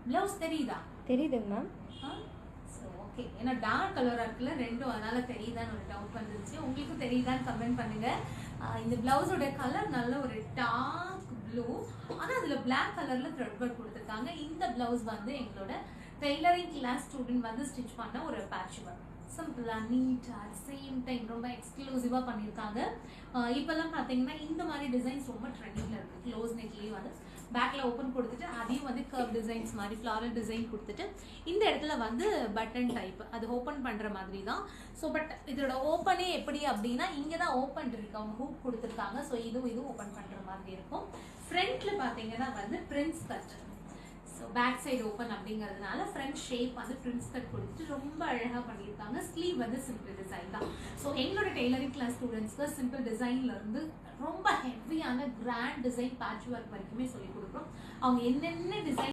Blouse தெரியுதா? தெரியுதுங்க ma'am. So okay, ஏன்னா டார்க் கலராக இருக்குல்ல ரெண்டும், அதனால தெரியுதான்னு ஒரு டவுட் வந்துருச்சு. உங்களுக்கு தெரியுதான்னு கமெண்ட் பண்ணுங்க. இந்த பிளவுஸோட கலர் நல்ல ஒரு டார்க் ப்ளூ, ஆனால் அதில் பிளாக் கலரில் த்ரெட் ஒர்க் கொடுத்துருக்காங்க. இந்த பிளவுஸ் வந்து எங்களோட டெய்லரிங் கிளாஸ் ஸ்டூடெண்ட் வந்து ஸ்டிச் பண்ண ஒரு பேட்ச் ஒர்க். சிம்பிளாக நீட்டாக சேம் டைம் ரொம்ப எக்ஸ்க்ளூசிவாக பண்ணியிருக்காங்க. இப்போல்லாம் பார்த்தீங்கன்னா இந்த மாதிரி டிசைன்ஸ் ரொம்ப ட்ரெண்டிங்கில் இருக்குது. க்ளோஸ் நெக்லேயே வந்து பேக்கில் ஓப்பன் கொடுத்துட்டு அதையும் வந்து கர்வ் டிசைன்ஸ் மாதிரி ஃப்ளாரல் டிசைன் கொடுத்துட்டு இந்த இடத்துல வந்து பட்டன் டைப் அது ஓப்பன் பண்ணுற மாதிரி தான். ஸோ பட் இதோட ஓப்பனே எப்படி அப்படின்னா இங்கே தான் ஓப்பன் இருக்கு, அவங்க ஹூக் கொடுத்துருக்காங்க. ஸோ இதுவும் ஓப்பன் பண்ணுற மாதிரி இருக்கும். ஃப்ரண்ட்டில் பார்த்தீங்கன்னா வந்து prince cut, so back side open அப்படிங்கிறதுனால ஃப்ரண்ட் ஷேப் வந்து பிரின்ஸ் கட் கொடுத்துட்டு ரொம்ப அழகாக பண்ணியிருக்காங்க. ஸ்லீவ் வந்து சிம்பிள் டிசைன் தான். ஸோ எங்களோட டெய்லரிங் கிளாஸ் ஸ்டூடெண்ட்ஸ்க்கு சிம்பிள் டிசைன்லேருந்து ரொம்ப ஹெவியான கிராண்ட் டிசைன் பேட்ச் ஒர்க் வரைக்குமே சொல்லிக் கொடுக்குறோம். அவங்க என்னென்ன டிசைன்